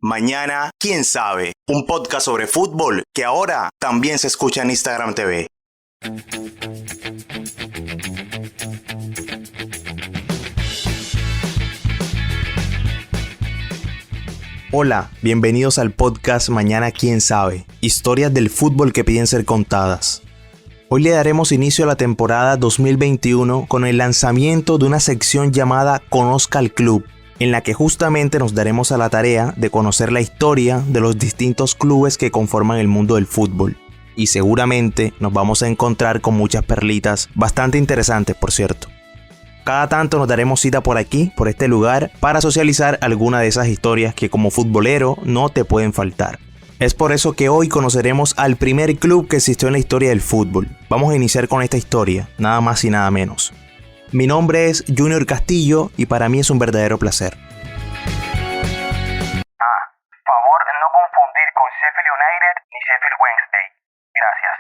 Mañana, quién sabe, un podcast sobre fútbol que ahora también se escucha en Instagram TV. Hola, bienvenidos al podcast Mañana, quién sabe, historias del fútbol que piden ser contadas. Hoy le daremos inicio a la temporada 2021 con el lanzamiento de una sección llamada Conozca al Club, en la que justamente nos daremos a la tarea de conocer la historia de los distintos clubes que conforman el mundo del fútbol. Y seguramente nos vamos a encontrar con muchas perlitas bastante interesantes, por cierto. Cada tanto nos daremos cita por aquí, por este lugar, para socializar alguna de esas historias que como futbolero no te pueden faltar. Es por eso que hoy conoceremos al primer club que existió en la historia del fútbol. Vamos a iniciar con esta historia, nada más y nada menos. Mi nombre es Junior Castillo y para mí es un verdadero placer. Favor no confundir con Sheffield United ni Sheffield Wednesday. Gracias.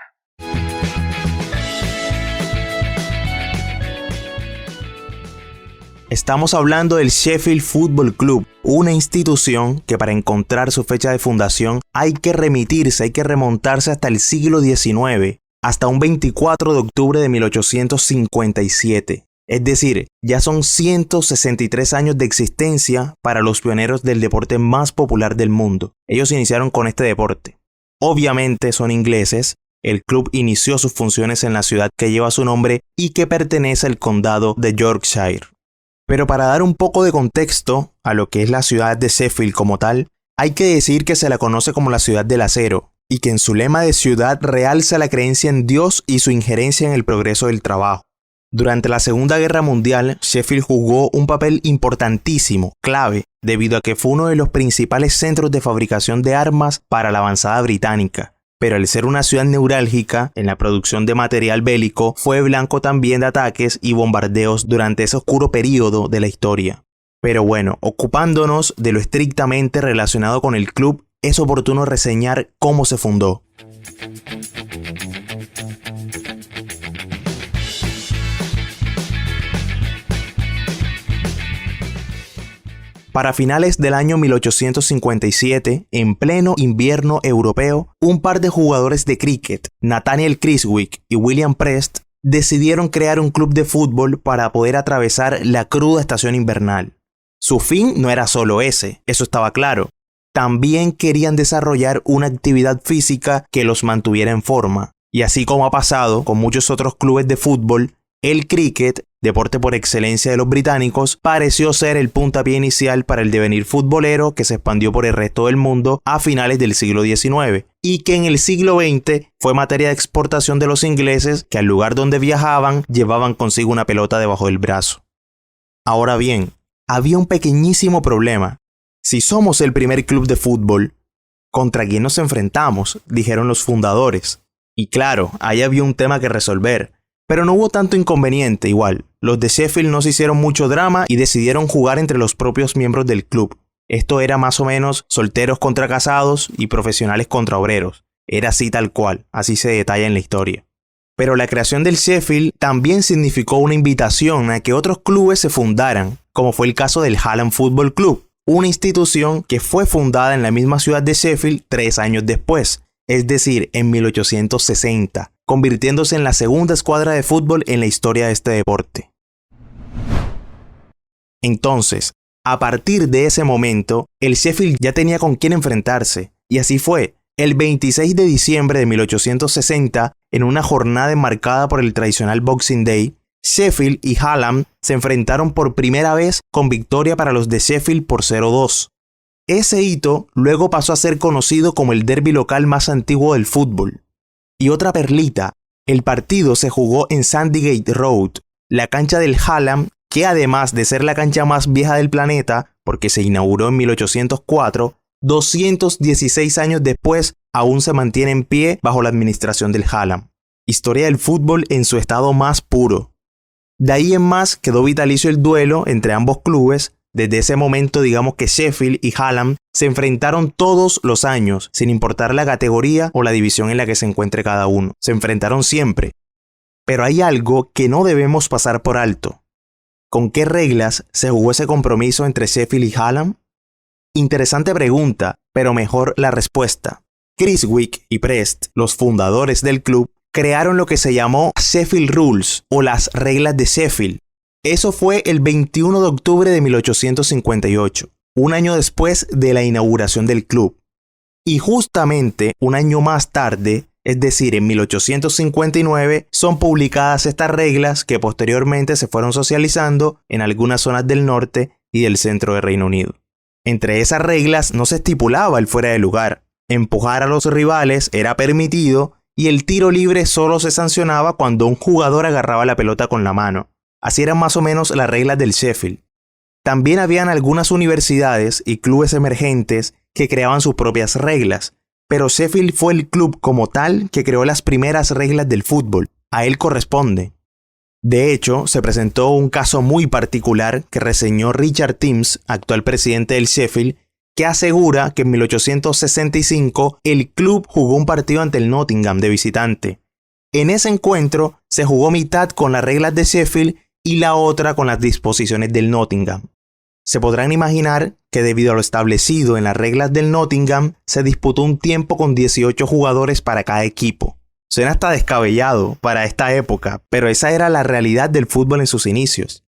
Estamos hablando del Sheffield Football Club, una institución que para encontrar su fecha de fundación hay que remontarse hasta el siglo XIX, hasta un 24 de octubre de 1857. Es decir, ya son 163 años de existencia para los pioneros del deporte más popular del mundo. Ellos iniciaron con este deporte. Obviamente son ingleses. El club inició sus funciones en la ciudad que lleva su nombre y que pertenece al condado de Yorkshire. Pero para dar un poco de contexto a lo que es la ciudad de Sheffield como tal, hay que decir que se la conoce como la ciudad del acero y que en su lema de ciudad realza la creencia en Dios y su injerencia en el progreso del trabajo. Durante la Segunda Guerra Mundial, Sheffield jugó un papel importantísimo, clave, debido a que fue uno de los principales centros de fabricación de armas para la avanzada británica. Pero al ser una ciudad neurálgica en la producción de material bélico, fue blanco también de ataques y bombardeos durante ese oscuro periodo de la historia. Pero bueno, ocupándonos de lo estrictamente relacionado con el club, es oportuno reseñar cómo se fundó. Para finales del año 1857, en pleno invierno europeo, un par de jugadores de cricket, Nathaniel Chiswick y William Prest, decidieron crear un club de fútbol para poder atravesar la cruda estación invernal. Su fin no era solo ese, eso estaba claro. También querían desarrollar una actividad física que los mantuviera en forma. Y así como ha pasado con muchos otros clubes de fútbol, el cricket, deporte por excelencia de los británicos, pareció ser el puntapié inicial para el devenir futbolero que se expandió por el resto del mundo a finales del siglo XIX y que en el siglo XX fue materia de exportación de los ingleses que al lugar donde viajaban llevaban consigo una pelota debajo del brazo. Ahora bien, había un pequeñísimo problema. Si somos el primer club de fútbol, ¿contra quién nos enfrentamos?, dijeron los fundadores. Y claro, ahí había un tema que resolver. Pero no hubo tanto inconveniente igual. Los de Sheffield no se hicieron mucho drama y decidieron jugar entre los propios miembros del club. Esto era más o menos solteros contra casados y profesionales contra obreros. Era así tal cual, así se detalla en la historia. Pero la creación del Sheffield también significó una invitación a que otros clubes se fundaran, como fue el caso del Hallam Football Club, una institución que fue fundada en la misma ciudad de Sheffield 3 años después, es decir, en 1860. Convirtiéndose en la segunda escuadra de fútbol en la historia de este deporte. Entonces, a partir de ese momento, el Sheffield ya tenía con quién enfrentarse, y así fue. El 26 de diciembre de 1860, en una jornada enmarcada por el tradicional Boxing Day, Sheffield y Hallam se enfrentaron por primera vez con victoria para los de Sheffield por 0-2. Ese hito luego pasó a ser conocido como el derbi local más antiguo del fútbol. Y otra perlita, el partido se jugó en Sandygate Road, la cancha del Hallam, que además de ser la cancha más vieja del planeta, porque se inauguró en 1804, 216 años después aún se mantiene en pie bajo la administración del Hallam. Historia del fútbol en su estado más puro. De ahí en más quedó vitalicio el duelo entre ambos clubes. Desde ese momento digamos que Sheffield y Hallam se enfrentaron todos los años, sin importar la categoría o la división en la que se encuentre cada uno. Se enfrentaron siempre. Pero hay algo que no debemos pasar por alto. ¿Con qué reglas se jugó ese compromiso entre Sheffield y Hallam? Interesante pregunta, pero mejor la respuesta. Criswick y Prest, los fundadores del club, crearon lo que se llamó Sheffield Rules o las reglas de Sheffield. Eso fue el 21 de octubre de 1858, un año después de la inauguración del club. Y justamente un año más tarde, es decir, en 1859, son publicadas estas reglas que posteriormente se fueron socializando en algunas zonas del norte y del centro del Reino Unido. Entre esas reglas no se estipulaba el fuera de lugar. Empujar a los rivales era permitido y el tiro libre solo se sancionaba cuando un jugador agarraba la pelota con la mano. Así eran más o menos las reglas del Sheffield. También habían algunas universidades y clubes emergentes que creaban sus propias reglas, pero Sheffield fue el club como tal que creó las primeras reglas del fútbol. A él corresponde. De hecho, se presentó un caso muy particular que reseñó Richard Timms, actual presidente del Sheffield, que asegura que en 1865 el club jugó un partido ante el Nottingham de visitante. En ese encuentro se jugó mitad con las reglas de Sheffield y la otra con las disposiciones del Nottingham. Se podrán imaginar que debido a lo establecido en las reglas del Nottingham, se disputó un tiempo con 18 jugadores para cada equipo. Suena hasta descabellado para esta época, pero esa era la realidad del fútbol en sus inicios.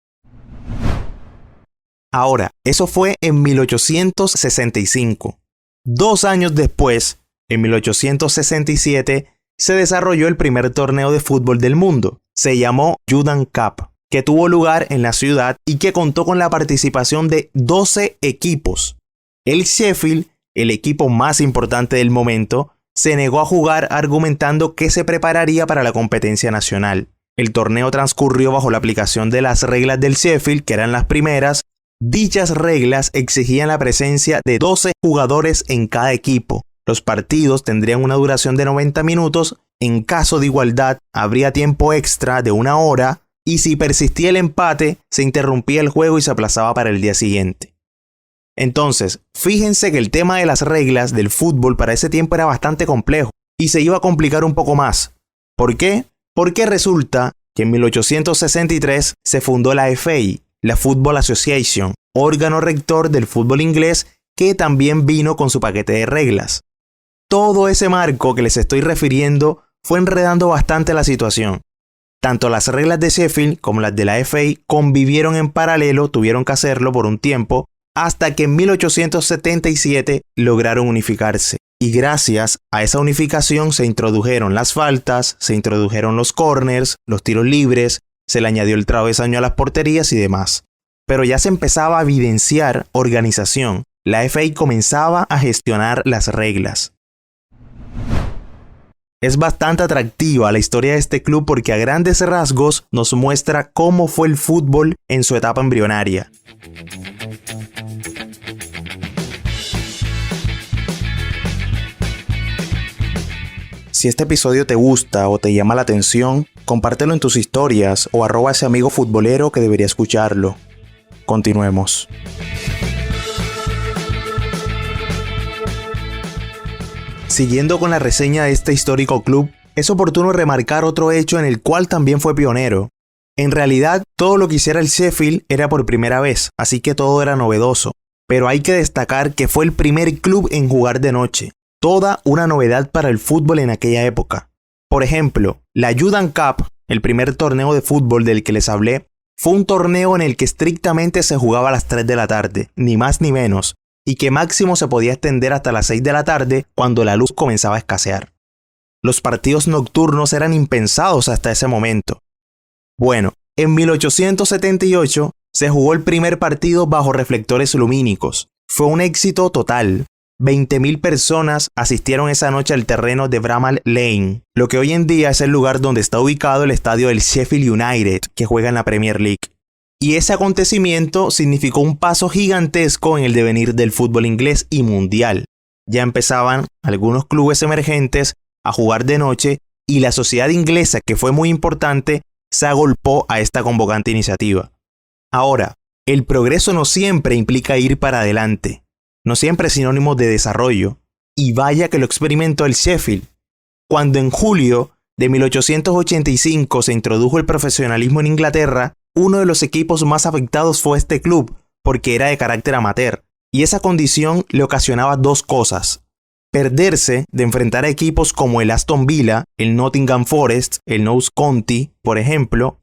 Ahora, eso fue en 1865. 2 años después, en 1867, se desarrolló el primer torneo de fútbol del mundo. Se llamó Judon Cup, que tuvo lugar en la ciudad y que contó con la participación de 12 equipos. El Sheffield, el equipo más importante del momento, se negó a jugar argumentando que se prepararía para la competencia nacional. El torneo transcurrió bajo la aplicación de las reglas del Sheffield, que eran las primeras. Dichas reglas exigían la presencia de 12 jugadores en cada equipo. Los partidos tendrían una duración de 90 minutos. En caso de igualdad, habría tiempo extra de 1 hora. Y si persistía el empate, se interrumpía el juego y se aplazaba para el día siguiente. Entonces, fíjense que el tema de las reglas del fútbol para ese tiempo era bastante complejo y se iba a complicar un poco más. ¿Por qué? Porque resulta que en 1863 se fundó la FA, la Football Association, órgano rector del fútbol inglés que también vino con su paquete de reglas. Todo ese marco que les estoy refiriendo fue enredando bastante la situación. Tanto las reglas de Sheffield como las de la FA convivieron en paralelo, tuvieron que hacerlo por un tiempo, hasta que en 1877 lograron unificarse. Y gracias a esa unificación se introdujeron las faltas, se introdujeron los corners, los tiros libres, se le añadió el travesaño a las porterías y demás. Pero ya se empezaba a evidenciar organización. La FA comenzaba a gestionar las reglas. Es bastante atractiva la historia de este club porque a grandes rasgos nos muestra cómo fue el fútbol en su etapa embrionaria. Si este episodio te gusta o te llama la atención, compártelo en tus historias o @ ese amigo futbolero que debería escucharlo. Continuemos. Siguiendo con la reseña de este histórico club, es oportuno remarcar otro hecho en el cual también fue pionero. En realidad, todo lo que hiciera el Sheffield era por primera vez, así que todo era novedoso. Pero hay que destacar que fue el primer club en jugar de noche. Toda una novedad para el fútbol en aquella época. Por ejemplo, la Judon Cup, el primer torneo de fútbol del que les hablé, fue un torneo en el que estrictamente se jugaba a las 3 de la tarde, ni más ni menos, y que máximo se podía extender hasta las 6 de la tarde cuando la luz comenzaba a escasear. Los partidos nocturnos eran impensados hasta ese momento. Bueno, en 1878 se jugó el primer partido bajo reflectores lumínicos. Fue un éxito total. 20.000 personas asistieron esa noche al terreno de Bramall Lane, lo que hoy en día es el lugar donde está ubicado el estadio del Sheffield United, que juega en la Premier League. Y ese acontecimiento significó un paso gigantesco en el devenir del fútbol inglés y mundial. Ya empezaban algunos clubes emergentes a jugar de noche y la sociedad inglesa, que fue muy importante, se agolpó a esta convocante iniciativa. Ahora, el progreso no siempre implica ir para adelante. No siempre es sinónimo de desarrollo, y vaya que lo experimentó el Sheffield. Cuando en julio de 1885 se introdujo el profesionalismo en Inglaterra, uno de los equipos más afectados fue este club, porque era de carácter amateur. y esa condición le ocasionaba dos cosas: perderse de enfrentar a equipos como el Aston Villa, el Nottingham Forest, el Notts County, por ejemplo.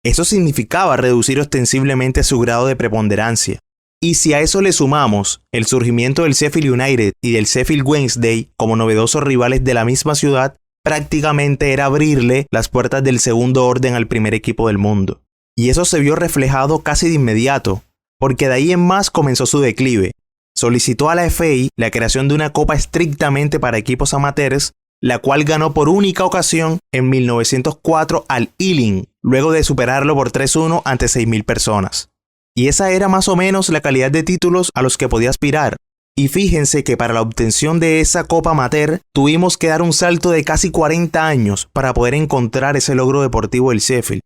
Eso significaba reducir ostensiblemente su grado de preponderancia. Y si a eso le sumamos el surgimiento del Sheffield United y del Sheffield Wednesday como novedosos rivales de la misma ciudad, prácticamente era abrirle las puertas del segundo orden al primer equipo del mundo. Y eso se vio reflejado casi de inmediato, porque de ahí en más comenzó su declive. Solicitó a la FA la creación de una copa estrictamente para equipos amateurs, la cual ganó por única ocasión en 1904 al Ealing, luego de superarlo por 3-1 ante 6.000 personas. Y esa era más o menos la calidad de títulos a los que podía aspirar. Y fíjense que para la obtención de esa copa amateur tuvimos que dar un salto de casi 40 años para poder encontrar ese logro deportivo del Sheffield.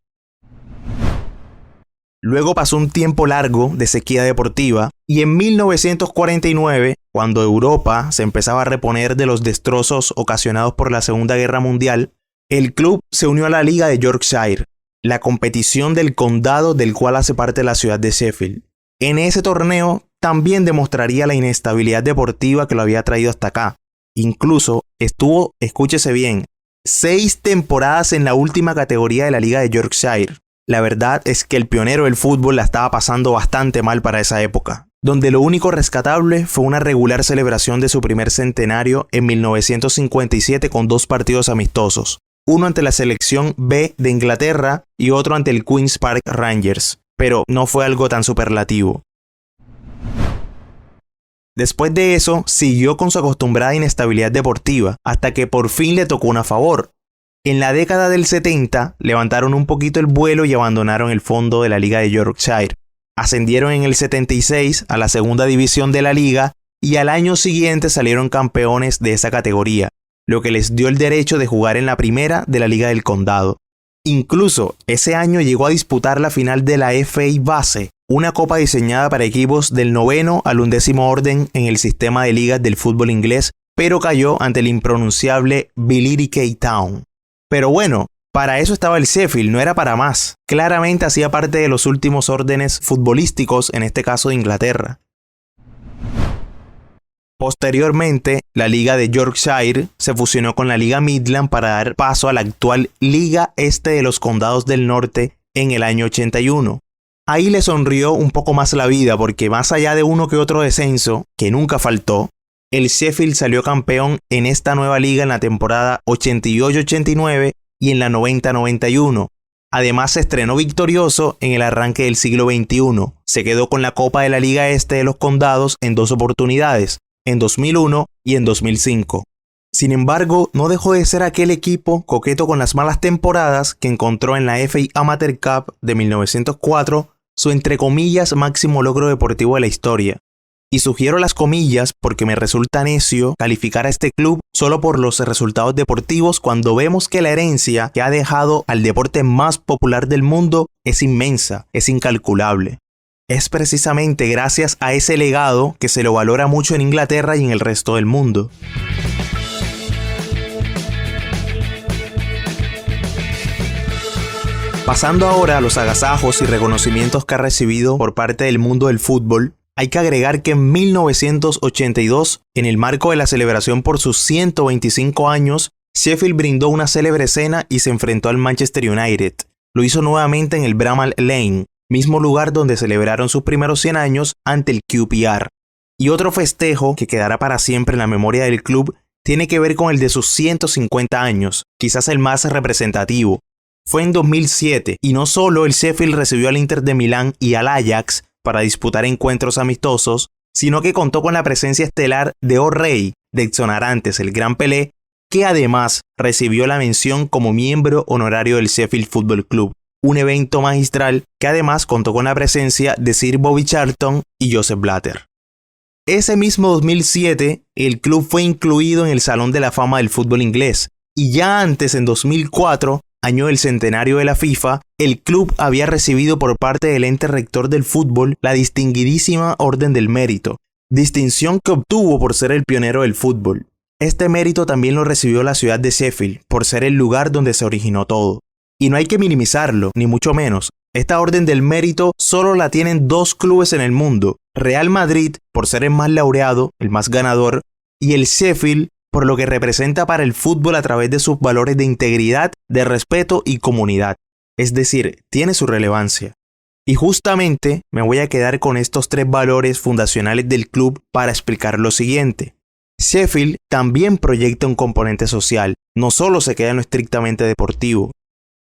Luego pasó un tiempo largo de sequía deportiva y en 1949, cuando Europa se empezaba a reponer de los destrozos ocasionados por la Segunda Guerra Mundial, el club se unió a la Liga de Yorkshire, la competición del condado del cual hace parte la ciudad de Sheffield. En ese torneo también demostraría la inestabilidad deportiva que lo había traído hasta acá. Incluso estuvo, escúchese bien, 6 temporadas en la última categoría de la Liga de Yorkshire. La verdad es que el pionero del fútbol la estaba pasando bastante mal para esa época, donde lo único rescatable fue una regular celebración de su primer centenario en 1957 con 2 partidos amistosos, uno ante la selección B de Inglaterra y otro ante el Queen's Park Rangers, pero no fue algo tan superlativo. Después de eso, siguió con su acostumbrada inestabilidad deportiva, hasta que por fin le tocó una a favor. En la década del 70, levantaron un poquito el vuelo y abandonaron el fondo de la Liga de Yorkshire. Ascendieron en el 76 a la segunda división de la liga y al año siguiente salieron campeones de esa categoría, lo que les dio el derecho de jugar en la primera de la Liga del Condado. Incluso ese año llegó a disputar la final de la FA Base, una copa diseñada para equipos del 9º al 11º orden en el sistema de ligas del fútbol inglés, pero cayó ante el impronunciable Billericay Town. Pero bueno, para eso estaba el Sheffield, no era para más. Claramente hacía parte de los últimos órdenes futbolísticos, en este caso de Inglaterra. Posteriormente, la Liga de Yorkshire se fusionó con la Liga Midland para dar paso a la actual Liga Este de los Condados del Norte en el año 81. Ahí le sonrió un poco más la vida porque más allá de uno que otro descenso, que nunca faltó, el Sheffield salió campeón en esta nueva liga en la temporada 88-89 y en la 90-91. Además se estrenó victorioso en el arranque del siglo XXI. Se quedó con la Copa de la Liga Este de los Condados en 2 oportunidades, en 2001 y en 2005. Sin embargo, no dejó de ser aquel equipo coqueto con las malas temporadas que encontró en la FA Amateur Cup de 1904 su entre comillas máximo logro deportivo de la historia. Y sugiero las comillas porque me resulta necio calificar a este club solo por los resultados deportivos cuando vemos que la herencia que ha dejado al deporte más popular del mundo es inmensa, es incalculable. Es precisamente gracias a ese legado que se lo valora mucho en Inglaterra y en el resto del mundo. Pasando ahora a los agasajos y reconocimientos que ha recibido por parte del mundo del fútbol, hay que agregar que en 1982, en el marco de la celebración por sus 125 años, Sheffield brindó una célebre cena y se enfrentó al Manchester United. Lo hizo nuevamente en el Bramall Lane, mismo lugar donde celebraron sus primeros 100 años ante el QPR. Y otro festejo que quedará para siempre en la memoria del club tiene que ver con el de sus 150 años, quizás el más representativo. Fue en 2007 y no solo el Sheffield recibió al Inter de Milán y al Ajax para disputar encuentros amistosos, sino que contó con la presencia estelar de O'Reilly, de Edson Arantes, el Gran Pelé, que además recibió la mención como miembro honorario del Sheffield Football Club, un evento magistral que además contó con la presencia de Sir Bobby Charlton y Joseph Blatter. Ese mismo 2007, el club fue incluido en el Salón de la Fama del fútbol inglés, y ya antes, en 2004, año del centenario de la FIFA, el club había recibido por parte del ente rector del fútbol la distinguidísima Orden del Mérito, distinción que obtuvo por ser el pionero del fútbol. Este mérito también lo recibió la ciudad de Sheffield, por ser el lugar donde se originó todo. Y no hay que minimizarlo, ni mucho menos. Esta orden del mérito solo la tienen 2 clubes en el mundo: Real Madrid, por ser el más laureado, el más ganador, y el Sheffield, por lo que representa para el fútbol a través de sus valores de integridad, de respeto y comunidad. Es decir, tiene su relevancia. Y justamente me voy a quedar con estos 3 valores fundacionales del club para explicar lo siguiente. Sheffield también proyecta un componente social, no solo se queda en lo estrictamente deportivo.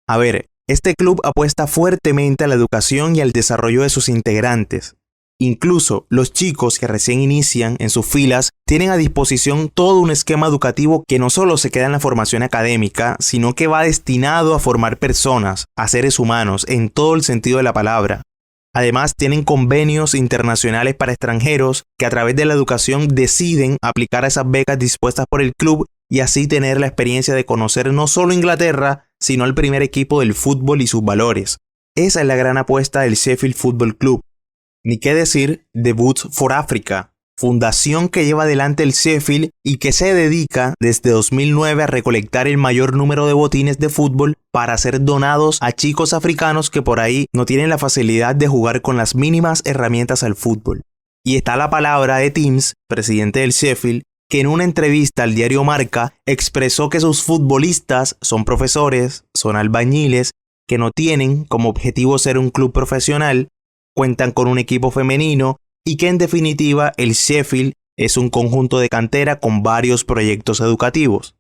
A ver, este club apuesta fuertemente a la educación y al desarrollo de sus integrantes. Incluso los chicos que recién inician en sus filas tienen a disposición todo un esquema educativo que no solo se queda en la formación académica, sino que va destinado a formar personas, a seres humanos, en todo el sentido de la palabra. Además, tienen convenios internacionales para extranjeros que a través de la educación deciden aplicar a esas becas dispuestas por el club y así tener la experiencia de conocer no solo Inglaterra, sino al primer equipo del fútbol y sus valores. Esa es la gran apuesta del Sheffield Football Club. Ni qué decir de Boots for Africa, fundación que lleva adelante el Sheffield y que se dedica desde 2009 a recolectar el mayor número de botines de fútbol para ser donados a chicos africanos que por ahí no tienen la facilidad de jugar con las mínimas herramientas al fútbol. Y está la palabra de Timms, presidente del Sheffield, que en una entrevista al diario Marca expresó que sus futbolistas son profesores, son albañiles, que no tienen como objetivo ser un club profesional, cuentan con un equipo femenino y que en definitiva el Sheffield es un conjunto de cantera con varios proyectos educativos.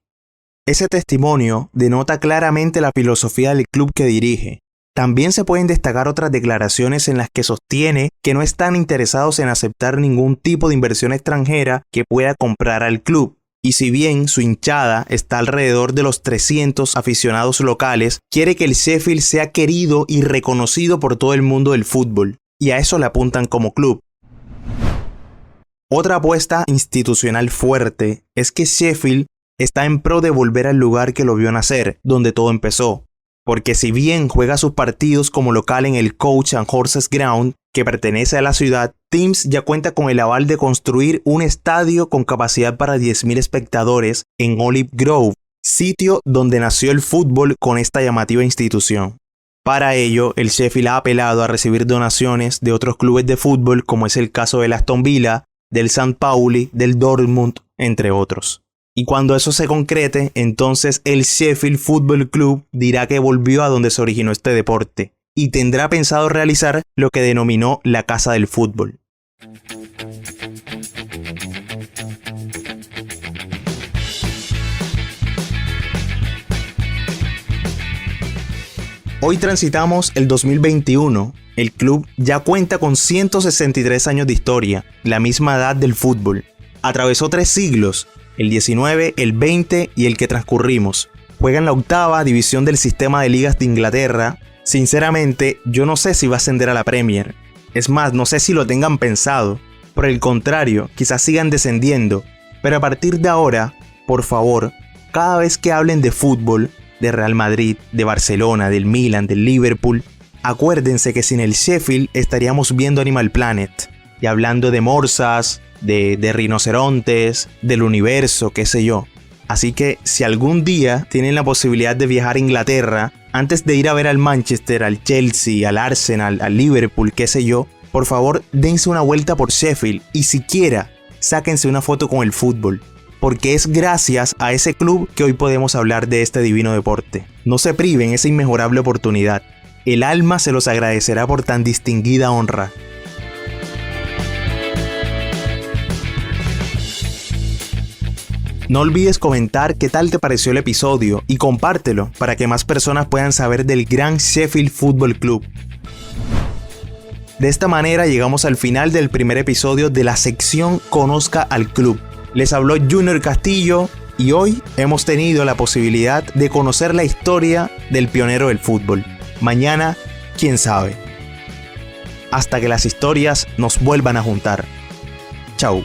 Ese testimonio denota claramente la filosofía del club que dirige. También se pueden destacar otras declaraciones en las que sostiene que no están interesados en aceptar ningún tipo de inversión extranjera que pueda comprar al club. Y si bien su hinchada está alrededor de los 300 aficionados locales, quiere que el Sheffield sea querido y reconocido por todo el mundo del fútbol. Y a eso le apuntan como club. Otra apuesta institucional fuerte es que Sheffield está en pro de volver al lugar que lo vio nacer, donde todo empezó. Porque si bien juega sus partidos como local en el Coach and Horses Ground, que pertenece a la ciudad, Timms ya cuenta con el aval de construir un estadio con capacidad para 10.000 espectadores en Olive Grove, sitio donde nació el fútbol con esta llamativa institución. Para ello, el Sheffield ha apelado a recibir donaciones de otros clubes de fútbol, como es el caso del Aston Villa, del St. Pauli, del Dortmund, entre otros. Y cuando eso se concrete, entonces el Sheffield Football Club dirá que volvió a donde se originó este deporte y tendrá pensado realizar lo que denominó la Casa del Fútbol. Hoy transitamos el 2021. El club ya cuenta con 163 años de historia, la misma edad del fútbol. Atravesó 3 siglos, el 19, el 20 y el que transcurrimos. Juega en la 8ª división del sistema de ligas de Inglaterra. Sinceramente, yo no sé si va a ascender a la Premier. Es más, no sé si lo tengan pensado. Por el contrario, quizás sigan descendiendo. Pero a partir de ahora, por favor, cada vez que hablen de fútbol, de Real Madrid, de Barcelona, del Milan, del Liverpool, acuérdense que sin el Sheffield estaríamos viendo Animal Planet y hablando de morsas, de rinocerontes, del universo, qué sé yo. Así que si algún día tienen la posibilidad de viajar a Inglaterra, antes de ir a ver al Manchester, al Chelsea, al Arsenal, al Liverpool, qué sé yo, por favor dense una vuelta por Sheffield y siquiera sáquense una foto con el fútbol. Porque es gracias a ese club que hoy podemos hablar de este divino deporte. No se priven esa inmejorable oportunidad. El alma se los agradecerá por tan distinguida honra. No olvides comentar qué tal te pareció el episodio y compártelo para que más personas puedan saber del gran Sheffield Football Club. De esta manera llegamos al final del primer episodio de la sección Conozca al Club. Les habló Junior Castillo y hoy hemos tenido la posibilidad de conocer la historia del pionero del fútbol. Mañana, quién sabe. Hasta que las historias nos vuelvan a juntar. Chau.